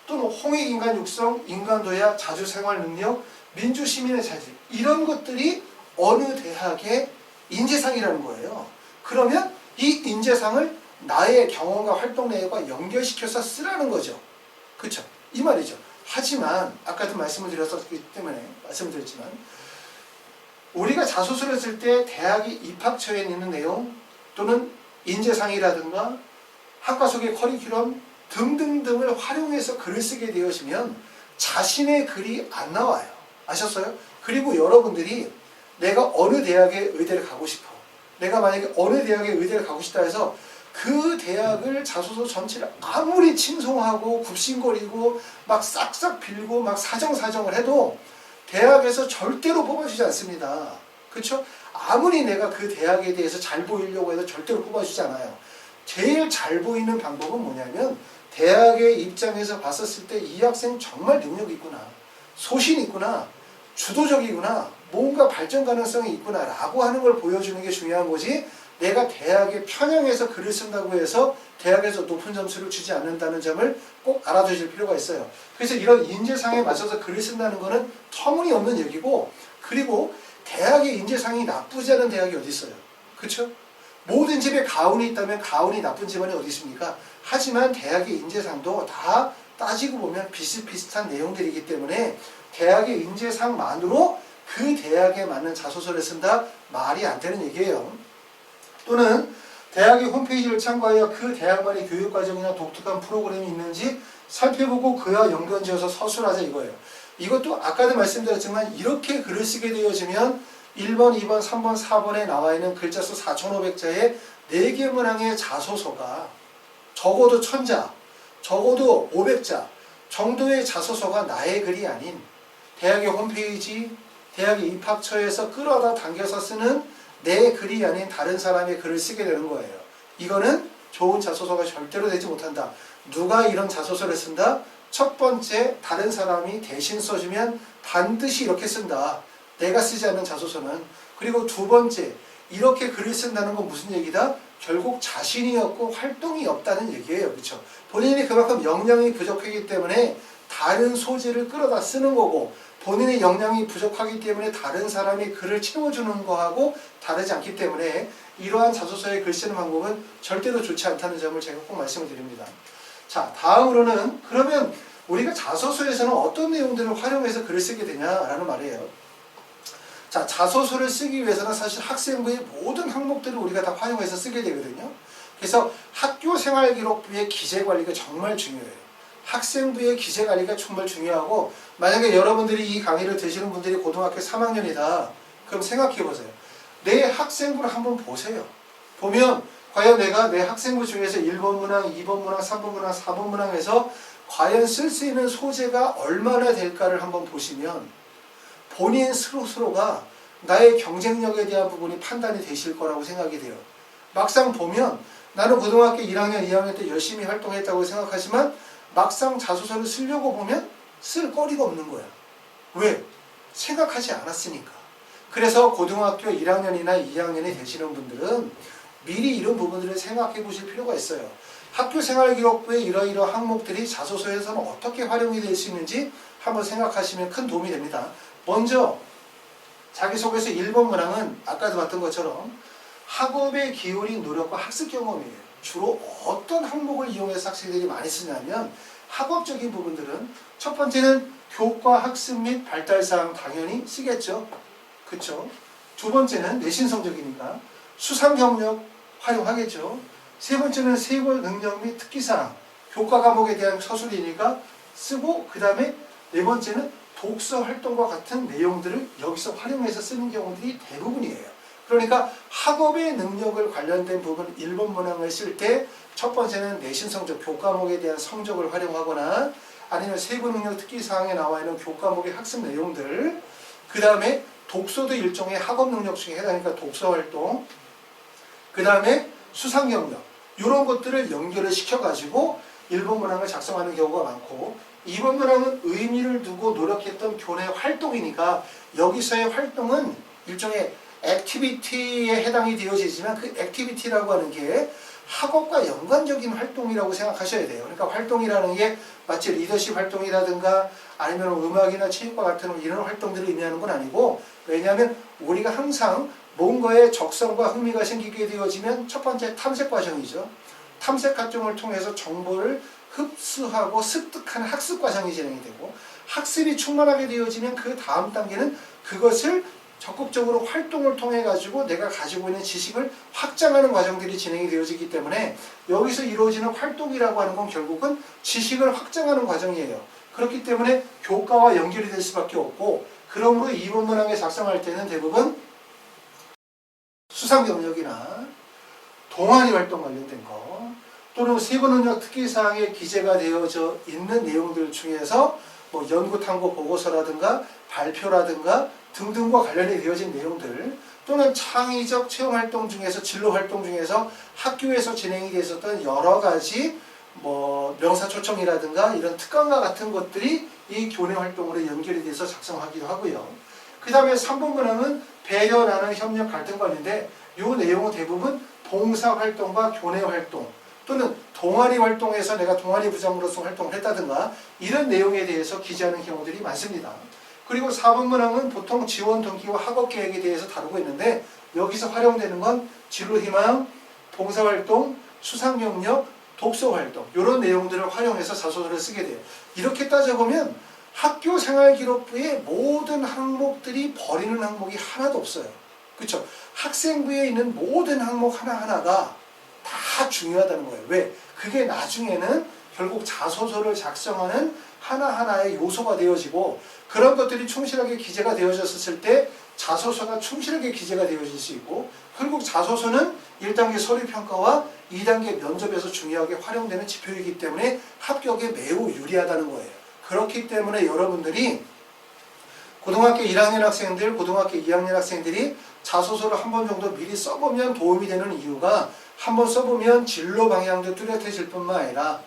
[SPEAKER 1] 또는 홍익인간 육성, 인간도야, 자주생활 능력, 민주시민의 자질, 이런 것들이 어느 대학의 인재상이라는 거예요. 그러면 이 인재상을 나의 경험과 활동 내역과 연결시켜서 쓰라는 거죠. 그렇죠? 이 말이죠. 하지만 아까도 말씀을 드렸기 때문에 말씀드렸지만, 우리가 자소서를 쓸 때 대학이 입학처에 있는 내용 또는 인재상이라든가 학과 소개 커리큘럼 등등등을 활용해서 글을 쓰게 되어지면 자신의 글이 안 나와요. 아셨어요? 그리고 여러분들이 내가 어느 대학에 의대를 가고 싶어, 내가 만약에 어느 대학에 의대를 가고 싶다 해서 그 대학을 자소서 전체를 아무리 칭송하고 굽신거리고 막 싹싹 빌고 막 사정사정을 해도 대학에서 절대로 뽑아주지 않습니다. 그렇죠? 아무리 내가 그 대학에 대해서 잘 보이려고 해도 절대로 뽑아주지 않아요. 제일 잘 보이는 방법은 뭐냐면, 대학의 입장에서 봤었을 때 이 학생 정말 능력이 있구나, 소신이 있구나, 주도적이구나, 뭔가 발전 가능성이 있구나 라고 하는 걸 보여주는 게 중요한 거지, 내가 대학에 편향해서 글을 쓴다고 해서 대학에서 높은 점수를 주지 않는다는 점을 꼭 알아두실 필요가 있어요. 그래서 이런 인재상에 맞춰서 글을 쓴다는 거는 터무니없는 얘기고, 그리고 대학의 인재상이 나쁘지 않은 대학이 어디 있어요? 그렇죠? 모든 집에 가훈이 있다면 가훈이 나쁜 집안이 어디 있습니까? 하지만 대학의 인재상도 다 따지고 보면 비슷비슷한 내용들이기 때문에 대학의 인재상만으로 그 대학에 맞는 자소서를 쓴다? 말이 안 되는 얘기예요. 또는 대학의 홈페이지를 참고하여 그 대학만의 교육과정이나 독특한 프로그램이 있는지 살펴보고 그와 연관지어서 서술하자 이거예요. 이것도 아까도 말씀드렸지만 이렇게 글을 쓰게 되어지면 1번, 2번, 3번, 4번에 나와 있는 글자 수 4,500자의 4개 문항의 자소서가 적어도 1000자, 적어도 500자 정도의 자소서가 나의 글이 아닌 대학의 홈페이지, 대학의 입학처에서 끌어다 당겨서 쓰는 내 글이 아닌 다른 사람의 글을 쓰게 되는 거예요. 이거는 좋은 자소서가 절대로 되지 못한다. 누가 이런 자소서를 쓴다? 첫 번째, 다른 사람이 대신 써주면 반드시 이렇게 쓴다. 내가 쓰지 않는 자소서는. 그리고 두 번째, 이렇게 글을 쓴다는 건 무슨 얘기다? 결국 자신이 없고 활동이 없다는 얘기예요. 그렇죠? 본인이 그만큼 역량이 부족하기 때문에 다른 소재를 끌어다 쓰는 거고, 본인의 역량이 부족하기 때문에 다른 사람이 글을 채워주는 거하고 다르지 않기 때문에 이러한 자소서의 글 쓰는 방법은 절대로 좋지 않다는 점을 제가 꼭 말씀을 드립니다. 자, 다음으로는 그러면 우리가 자소서에서는 어떤 내용들을 활용해서 글을 쓰게 되냐라는 말이에요. 자, 자소서를 쓰기 위해서는 사실 학생부의 모든 항목들을 우리가 다 활용해서 쓰게 되거든요. 그래서 학교생활기록부의 기재관리가 정말 중요해요. 학생부의 기재관리가 정말 중요하고, 만약에 여러분들이 이 강의를 들으시는 분들이 고등학교 3학년이다. 그럼 생각해보세요. 내 학생부를 한번 보세요. 보면 과연 내가 내 학생부 중에서 1번 문항, 2번 문항, 3번 문항, 4번 문항에서 과연 쓸 수 있는 소재가 얼마나 될까를 한번 보시면 본인 스스로가 나의 경쟁력에 대한 부분이 판단이 되실 거라고 생각이 돼요. 막상 보면 나는 고등학교 1학년, 2학년 때 열심히 활동했다고 생각하지만 막상 자소서를 쓰려고 보면 쓸 거리가 없는 거야. 왜? 생각하지 않았으니까. 그래서 고등학교 1학년이나 2학년이 되시는 분들은 미리 이런 부분들을 생각해 보실 필요가 있어요. 학교생활기록부의 이러이러한 항목들이 자소서에서는 어떻게 활용이 될 수 있는지 한번 생각하시면 큰 도움이 됩니다. 먼저 자기소개서 1번 문항은 아까도 봤던 것처럼 학업에 기울인 노력과 학습 경험이에요. 주로 어떤 항목을 이용해서 학생들이 많이 쓰냐면 학업적인 부분들은 첫 번째는 교과 학습 및 발달사항 당연히 쓰겠죠. 그쵸? 두 번째는 내신 성적이니까 수상 경력 활용하겠죠. 세 번째는 세부 능력 및 특기사항, 교과 과목에 대한 서술이니까 쓰고, 그 다음에 네 번째는 독서 활동과 같은 내용들을 여기서 활용해서 쓰는 경우들이 대부분이에요. 그러니까 학업의 능력을 관련된 부분 1번 문항을 쓸 때 첫 번째는 내신 성적, 교과목에 대한 성적을 활용하거나 아니면 세부 능력 특기사항에 나와 있는 교과목의 학습 내용들, 그 다음에 독서도 일종의 학업 능력 중에 해당하니까 독서 활동, 그 다음에 수상 경력, 이런 것들을 연결을 시켜가지고 1번 문항을 작성하는 경우가 많고, 2번 문항은 의미를 두고 노력했던 교내 활동이니까 여기서의 활동은 일종의 액티비티에 해당이 되어지지만 그 액티비티라고 하는 게 학업과 연관적인 활동이라고 생각하셔야 돼요. 그러니까 활동이라는 게 마치 리더십 활동이라든가 아니면 음악이나 체육과 같은 이런 활동들을 의미하는 건 아니고, 왜냐하면 우리가 항상 뭔가에 적성과 흥미가 생기게 되어지면 첫 번째 탐색 과정이죠. 탐색 과정을 통해서 정보를 흡수하고 습득하는 학습 과정이 진행이 되고, 학습이 충만하게 되어지면 그 다음 단계는 그것을 적극적으로 활동을 통해 가지고 내가 가지고 있는 지식을 확장하는 과정들이 진행이 되어지기 때문에 여기서 이루어지는 활동이라고 하는 건 결국은 지식을 확장하는 과정이에요. 그렇기 때문에 교과와 연결이 될 수밖에 없고, 그러므로 2번 문항에 작성할 때는 대부분 수상 경력이나 동아리 활동 관련된 거 또는 세부 능력 특기사항에 기재가 되어져 있는 내용들 중에서 뭐 연구 탐구 보고서라든가 발표라든가 등등과 관련이 되어진 내용들, 또는 창의적 체험활동 중에서 진로활동 중에서 학교에서 진행이 됐었던 여러 가지 뭐 명사초청이라든가 이런 특강과 같은 것들이 이 교내 활동으로 연결이 돼서 작성하기도 하고요. 그 다음에 3번 문항은 배려, 나눔, 협력, 갈등 관련인데 이 내용은 대부분 봉사활동과 교내 활동 또는 동아리 활동에서 내가 동아리 부장으로서 활동을 했다든가 이런 내용에 대해서 기재하는 경우들이 많습니다. 그리고 4번 문항은 보통 지원 동기와 학업 계획에 대해서 다루고 있는데 여기서 활용되는 건 진로희망, 봉사활동, 수상경력, 독서활동 이런 내용들을 활용해서 자소서를 쓰게 돼요. 이렇게 따져보면 학교생활기록부의 모든 항목들이 버리는 항목이 하나도 없어요. 그렇죠? 학생부에 있는 모든 항목 하나하나가 다 중요하다는 거예요. 왜? 그게 나중에는 결국 자소서를 작성하는 하나하나의 요소가 되어지고, 그런 것들이 충실하게 기재가 되어졌을 때 자소서가 충실하게 기재가 되어질 수 있고, 결국 자소서는 1단계 서류평가와 2단계 면접에서 중요하게 활용되는 지표이기 때문에 합격에 매우 유리하다는 거예요. 그렇기 때문에 여러분들이 고등학교 1학년 학생들, 고등학교 2학년 학생들이 자소서를 한 번 정도 미리 써보면 도움이 되는 이유가, 한 번 써보면 진로 방향도 뚜렷해질 뿐만 아니라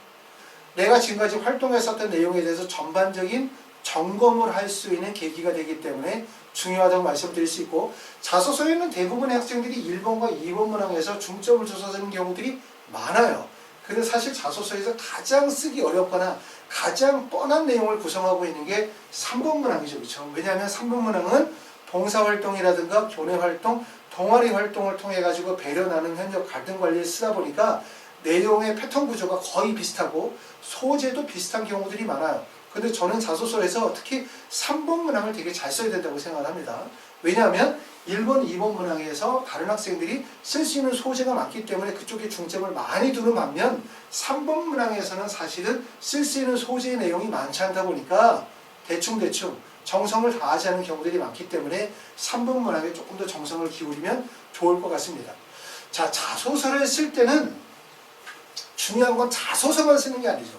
[SPEAKER 1] 내가 지금까지 활동했었던 내용에 대해서 전반적인 점검을 할 수 있는 계기가 되기 때문에 중요하다고 말씀드릴 수 있고, 자소서에는 대부분의 학생들이 1번과 2번 문항에서 중점을 줘서 쓰는 경우들이 많아요. 근데 사실 자소서에서 가장 쓰기 어렵거나 가장 뻔한 내용을 구성하고 있는 게 3번 문항이죠. 그렇죠? 왜냐하면 3번 문항은 봉사활동이라든가 교내활동, 동아리 활동을 통해 가지고 배려, 나눔, 협력, 갈등 관리를 쓰다 보니까 내용의 패턴 구조가 거의 비슷하고 소재도 비슷한 경우들이 많아요. 근데 저는 자소서에서 특히 3번 문항을 되게 잘 써야 된다고 생각합니다. 왜냐하면 1번, 2번 문항에서 다른 학생들이 쓸 수 있는 소재가 많기 때문에 그쪽에 중점을 많이 두는 반면 3번 문항에서는 사실은 쓸 수 있는 소재의 내용이 많지 않다 보니까 대충 정성을 다하지 않은 경우들이 많기 때문에 3번 문항에 조금 더 정성을 기울이면 좋을 것 같습니다. 자, 자소서를 쓸 때는 중요한 건 자소서만 쓰는 게 아니죠.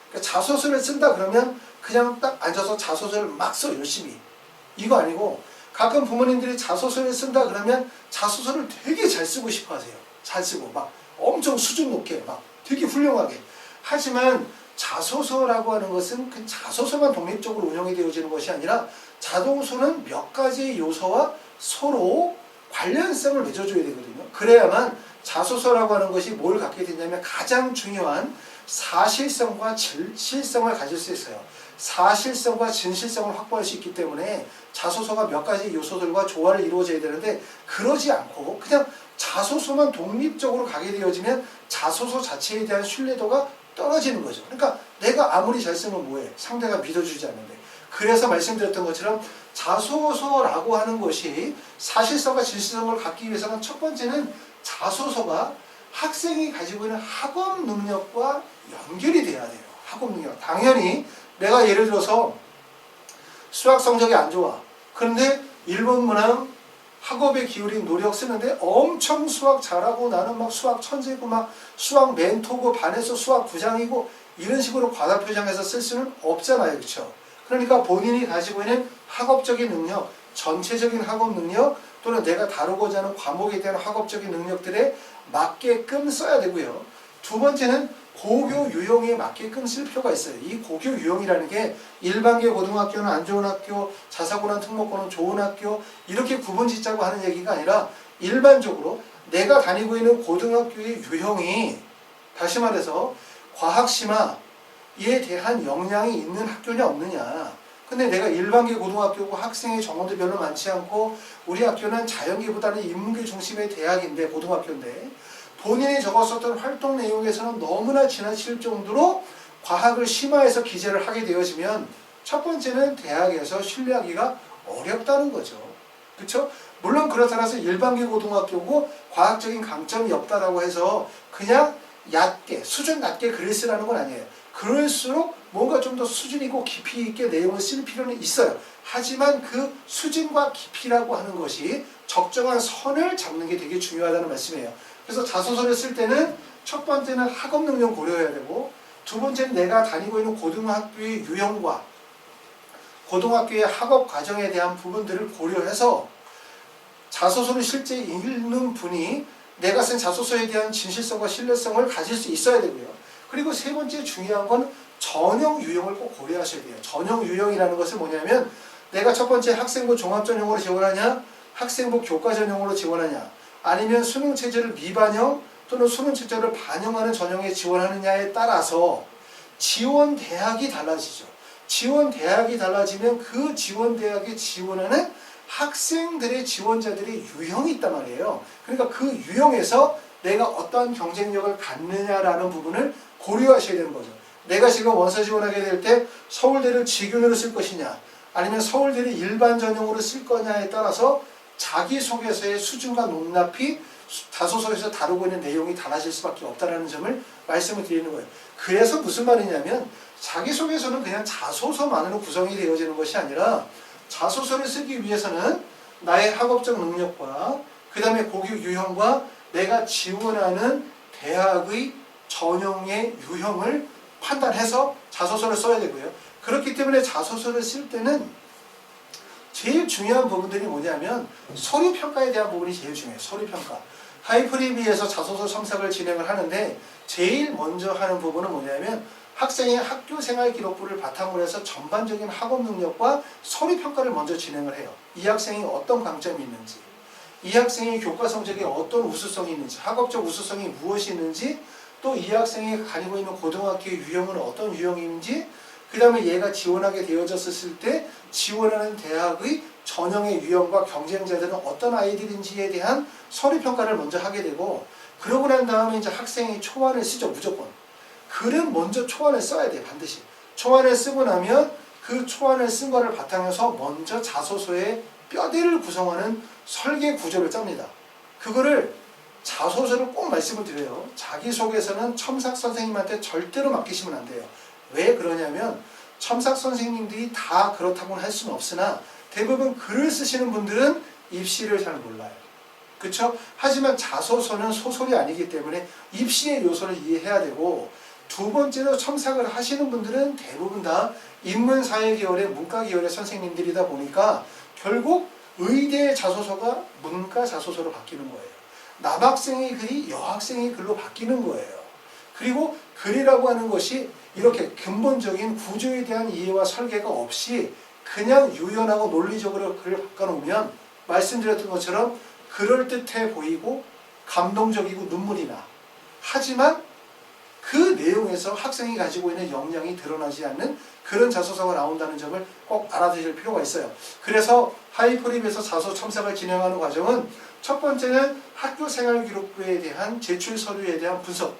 [SPEAKER 1] 그러니까 자소서를 쓴다 그러면 그냥 딱 앉아서 자소서를 막 써, 열심히. 이거 아니고 가끔 부모님들이 자소서를 쓴다 그러면 자소서를 되게 잘 쓰고 싶어 하세요. 잘 쓰고 막 엄청 수준 높게 막 되게 훌륭하게. 하지만 자소서라고 하는 것은 그 자소서만 독립적으로 운영이 되어지는 것이 아니라 자소서는 몇 가지의 요소와 서로 관련성을 맺어줘야 되거든요. 그래야만 자소서라고 하는 것이 뭘 갖게 되냐면 가장 중요한 사실성과 진실성을 가질 수 있어요. 사실성과 진실성을 확보할 수 있기 때문에 자소서가 몇 가지 요소들과 조화를 이루어져야 되는데 그러지 않고 그냥 자소서만 독립적으로 가게 되어지면 자소서 자체에 대한 신뢰도가 떨어지는 거죠. 그러니까 내가 아무리 잘 쓰면 뭐해? 상대가 믿어주지 않는데. 그래서 말씀드렸던 것처럼 자소서라고 하는 것이 사실성과 진실성을 갖기 위해서는 첫 번째는 자소서가 학생이 가지고 있는 학업 능력과 연결이 돼야 돼요. 학업 능력. 당연히 내가 예를 들어서 수학 성적이 안 좋아. 그런데 일본 문항 학업에 기울인 노력 쓰는데 엄청 수학 잘하고 나는 막 수학 천재고 막 수학 멘토고 반에서 수학 부장이고 이런 식으로 과다표장해서 쓸 수는 없잖아요. 그렇죠? 그러니까 본인이 가지고 있는 학업적인 능력, 전체적인 학업 능력 또는 내가 다루고자 하는 과목에 대한 학업적인 능력들에 맞게끔 써야 되고요. 두 번째는 고교 유형에 맞게끔 쓸 필요가 있어요. 이 고교 유형이라는 게 일반계 고등학교는 안 좋은 학교, 자사고나 특목고는 좋은 학교 이렇게 구분 짓자고 하는 얘기가 아니라 일반적으로 내가 다니고 있는 고등학교의 유형이 다시 말해서 과학심화에 대한 역량이 있는 학교냐 없느냐. 근데 내가 일반계 고등학교고 학생의 정원도 별로 많지 않고 우리 학교는 자연계보다는 인문계 중심의 대학인데 고등학교인데 본인이 적었었던 활동 내용에서는 너무나 지나칠 정도로 과학을 심화해서 기재를 하게 되어지면 첫 번째는 대학에서 신뢰하기가 어렵다는 거죠. 그렇죠? 물론 그렇다고 일반계 고등학교고 과학적인 강점이 없다라고 해서 그냥 얕게 수준 낮게 글을 쓰라는 건 아니에요. 그럴수록 뭔가 좀 더 수준 있고 깊이 있게 내용을 쓸 필요는 있어요. 하지만 그 수준과 깊이라고 하는 것이 적정한 선을 잡는 게 되게 중요하다는 말씀이에요. 그래서 자소서를 쓸 때는 첫 번째는 학업 능력 고려해야 되고 두 번째는 내가 다니고 있는 고등학교의 유형과 고등학교의 학업 과정에 대한 부분들을 고려해서 자소서를 실제 읽는 분이 내가 쓴 자소서에 대한 진실성과 신뢰성을 가질 수 있어야 되고요. 그리고 세 번째 중요한 건 전형 유형을 꼭 고려하셔야 돼요. 전형 유형이라는 것은 뭐냐면 내가 첫 번째 학생부 종합전형으로 지원하냐 학생부 교과전형으로 지원하냐 아니면 수능체제를 미반영 또는 수능체제를 반영하는 전형에 지원하느냐에 따라서 지원 대학이 달라지죠. 지원 대학이 달라지면 그 지원 대학에 지원하는 학생들의 지원자들의 유형이 있단 말이에요. 그러니까 그 유형에서 내가 어떠한 경쟁력을 갖느냐라는 부분을 고려하셔야 되는 거죠. 내가 지금 원서 지원하게 될 때 서울대를 지균으로 쓸 것이냐 아니면 서울대를 일반 전형으로 쓸 거냐에 따라서 자기소개서의 수준과 높낮이 자소서에서 다루고 있는 내용이 달라질 수밖에 없다는 점을 말씀을 드리는 거예요. 그래서 무슨 말이냐면 자기소개서는 그냥 자소서만으로 구성이 되어지는 것이 아니라 자소서를 쓰기 위해서는 나의 학업적 능력과 그 다음에 고교 유형과 내가 지원하는 대학의 전형의 유형을 판단해서 자소서를 써야 되고요. 그렇기 때문에 자소서를 쓸 때는 제일 중요한 부분들이 뭐냐면 서류평가에 대한 부분이 제일 중요해요. 서류평가. 하이프리비에서 자소서 첨삭을 진행을 하는데 제일 먼저 하는 부분은 뭐냐면 학생의 학교생활 기록부를 바탕으로 해서 전반적인 학업 능력과 서류평가를 먼저 진행을 해요. 이 학생이 어떤 강점이 있는지 이 학생의 교과 성적에 어떤 우수성이 있는지 학업적 우수성이 무엇이 있는지 또 이 학생이 가지고 있는 고등학교의 유형은 어떤 유형인지 그 다음에 얘가 지원하게 되어졌을 때 지원하는 대학의 전형의 유형과 경쟁자들은 어떤 아이들인지에 대한 서류평가를 먼저 하게 되고 그러고 난 다음에 이제 학생이 초안을 쓰죠. 무조건. 글은 먼저 초안을 써야 돼요. 반드시. 초안을 쓰고 나면 그 초안을 쓴 거를 바탕해서 먼저 자소서의 뼈대를 구성하는 설계 구조를 짭니다. 그거를 자소서를 꼭 말씀을 드려요. 자기소개서는 첨삭 선생님한테 절대로 맡기시면 안 돼요. 왜 그러냐면 첨삭 선생님들이 다 그렇다고는 할 수는 없으나 대부분 글을 쓰시는 분들은 입시를 잘 몰라요. 그렇죠? 하지만 자소서는 소설이 아니기 때문에 입시의 요소를 이해해야 되고 두 번째로 첨삭을 하시는 분들은 대부분 다 인문사회 계열의 문과 계열의 선생님들이다 보니까 결국 의대 자소서가 문과 자소서로 바뀌는 거예요. 남학생의 글이 여학생의 글로 바뀌는 거예요. 그리고 글이라고 하는 것이 이렇게 근본적인 구조에 대한 이해와 설계가 없이 그냥 유연하고 논리적으로 글을 바꿔놓으면 말씀드렸던 것처럼 그럴듯해 보이고 감동적이고 눈물이 나. 하지만 그 내용에서 학생이 가지고 있는 역량이 드러나지 않는 그런 자소서가 나온다는 점을 꼭 알아두실 필요가 있어요. 그래서 하이퍼립에서 자소 첨삭을 진행하는 과정은 첫 번째는 학교생활기록부에 대한 제출 서류에 대한 분석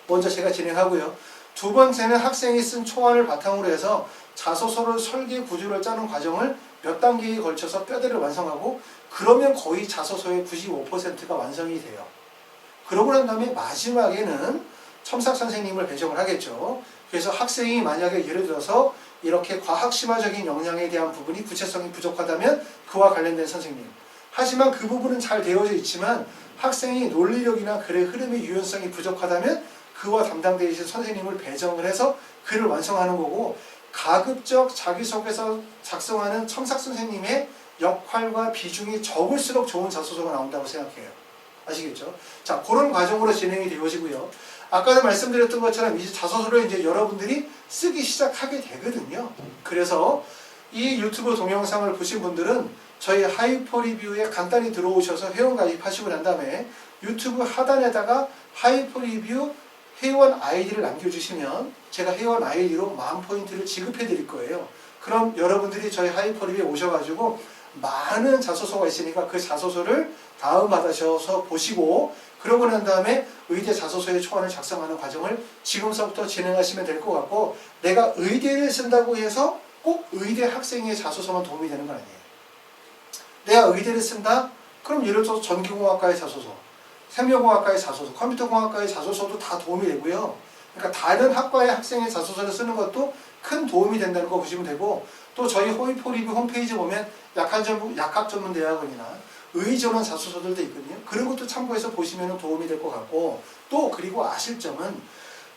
[SPEAKER 1] 먼저 제가 진행하고요. 두 번째는 학생이 쓴 초안을 바탕으로 해서 자소서를 설계 구조를 짜는 과정을 몇 단계에 걸쳐서 뼈대를 완성하고 그러면 거의 자소서의 95%가 완성이 돼요. 그러고 난 다음에 마지막에는 첨삭 선생님을 배정을 하겠죠. 그래서 학생이 만약에 예를 들어서 이렇게 과학심화적인 역량에 대한 부분이 구체성이 부족하다면 그와 관련된 선생님. 하지만 그 부분은 잘 되어져 있지만 학생이 논리력이나 글의 흐름의 유연성이 부족하다면 그와 담당되신 선생님을 배정을 해서 글을 완성하는 거고 가급적 자기소개서 작성하는 첨삭 선생님의 역할과 비중이 적을수록 좋은 자소서가 나온다고 생각해요. 아시겠죠? 자, 그런 과정으로 진행이 되어지고요. 아까도 말씀드렸던 것처럼 이제 자소서를 이제 여러분들이 쓰기 시작하게 되거든요. 그래서 이 유튜브 동영상을 보신 분들은 저희 하이퍼리뷰에 간단히 들어오셔서 회원 가입하시고 난 다음에 유튜브 하단에다가 하이퍼리뷰 회원 아이디를 남겨주시면 제가 회원 아이디로 10,000포인트를 지급해 드릴 거예요. 그럼 여러분들이 저희 하이퍼리뷰에 오셔가지고 많은 자소서가 있으니까 그 자소서를 다운받으셔서 보시고 그러고 난 다음에 의대 자소서의 초안을 작성하는 과정을 지금서부터 진행하시면 될 것 같고 내가 의대를 쓴다고 해서 꼭 의대 학생의 자소서만 도움이 되는 건 아니에요. 내가 의대를 쓴다? 그럼 예를 들어서 전기공학과의 자소서, 생명공학과의 자소서, 컴퓨터공학과의 자소서도 다 도움이 되고요. 그러니까 다른 학과의 학생의 자소서를 쓰는 것도 큰 도움이 된다는 거 보시면 되고 또 저희 하이퍼리뷰 홈페이지 보면 약학전문대학원이나 의전원 자소서들도 있거든요. 그런 것도 참고해서 보시면 도움이 될 것 같고 또 그리고 아실 점은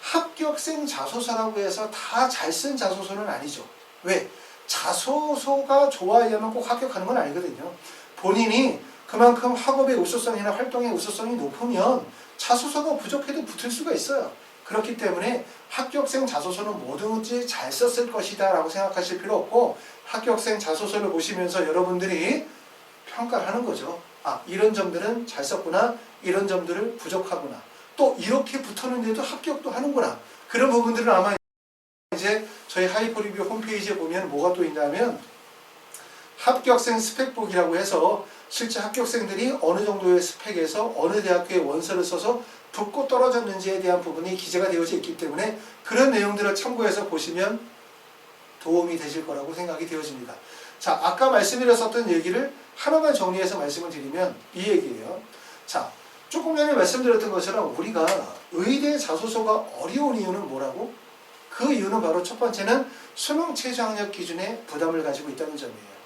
[SPEAKER 1] 합격생 자소서라고 해서 다 잘 쓴 자소서는 아니죠. 왜? 자소서가 좋아야만 꼭 합격하는 건 아니거든요. 본인이 그만큼 학업의 우수성이나 활동의 우수성이 높으면 자소서가 부족해도 붙을 수가 있어요. 그렇기 때문에 합격생 자소서는 뭐든지 잘 썼을 것이다 라고 생각하실 필요 없고 합격생 자소서를 보시면서 여러분들이 평가를 하는 거죠. 아, 이런 점들은 잘 썼구나. 이런 점들을 부족하구나. 또 이렇게 붙었는데도 합격도 하는구나. 그런 부분들은 아마 이제 저희 하이퍼리뷰 홈페이지에 보면 뭐가 또 있냐면 합격생 스펙북이라고 해서 실제 합격생들이 어느 정도의 스펙에서 어느 대학교에 원서를 써서 붙고 떨어졌는지에 대한 부분이 기재가 되어져 있기 때문에 그런 내용들을 참고해서 보시면 도움이 되실 거라고 생각이 되어집니다. 자, 아까 말씀드렸었던 얘기를 하나만 정리해서 말씀을 드리면 이 얘기예요. 자, 조금 전에 말씀드렸던 것처럼 우리가 의대 자소서가 어려운 이유는 뭐라고? 그 이유는 바로 첫 번째는 수능 최저학력 기준에 부담을 가지고 있다는 점이에요.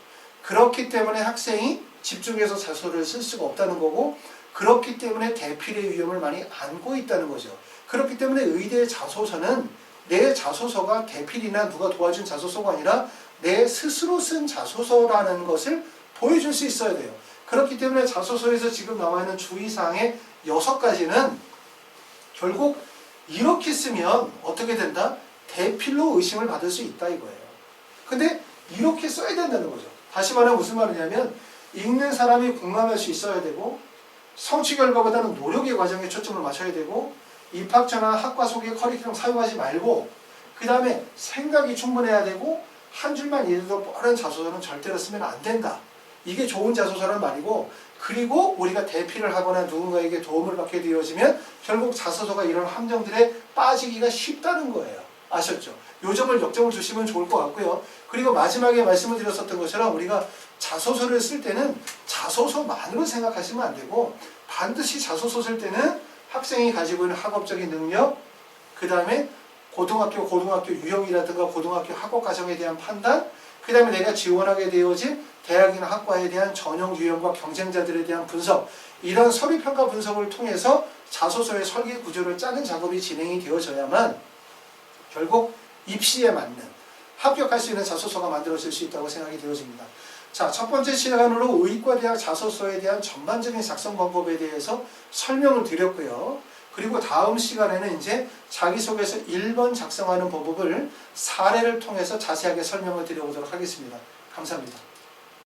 [SPEAKER 1] 그렇기 때문에 학생이 집중해서 자소를 쓸 수가 없다는 거고 그렇기 때문에 대필의 위험을 많이 안고 있다는 거죠. 그렇기 때문에 의대 자소서는 내 자소서가 대필이나 누가 도와준 자소서가 아니라 내 스스로 쓴 자소서라는 것을 보여줄 수 있어야 돼요. 그렇기 때문에 자소서에서 지금 나와 있는 주의사항의 6가지는 결국 이렇게 쓰면 어떻게 된다? 대필로 의심을 받을 수 있다 이거예요. 근데 이렇게 써야 된다는 거죠. 다시 말하면 무슨 말이냐면 읽는 사람이 공감할 수 있어야 되고 성취 결과보다는 노력의 과정에 초점을 맞춰야 되고 입학처나 학과 속의 커리큘럼 사용하지 말고 그 다음에 생각이 충분해야 되고 한 줄만 읽어도 뻔한 자소서는 절대로 쓰면 안 된다. 이게 좋은 자소서란 말이고 그리고 우리가 대필을 하거나 누군가에게 도움을 받게 되어지면 결국 자소서가 이런 함정들에 빠지기가 쉽다는 거예요. 아셨죠? 요 점을 역점을 주시면 좋을 것 같고요. 그리고 마지막에 말씀을 드렸었던 것처럼 우리가 자소서를 쓸 때는 자소서만으로 생각하시면 안 되고 반드시 자소서 쓸 때는 학생이 가지고 있는 학업적인 능력, 그 다음에 고등학교 유형이라든가 고등학교 학업 과정에 대한 판단, 그 다음에 내가 지원하게 되어진 대학이나 학과에 대한 전형 유형과 경쟁자들에 대한 분석, 이런 서류평가 분석을 통해서 자소서의 설계 구조를 짜는 작업이 진행이 되어져야만 결국 입시에 맞는 합격할 수 있는 자소서가 만들어질 수 있다고 생각이 되어집니다. 자, 첫 번째 시간으로 의과대학 자소서에 대한 전반적인 작성 방법에 대해서 설명을 드렸고요. 그리고 다음 시간에는 이제 자기소개서 1번 작성하는 방법을 사례를 통해서 자세하게 설명을 드려보도록 하겠습니다. 감사합니다.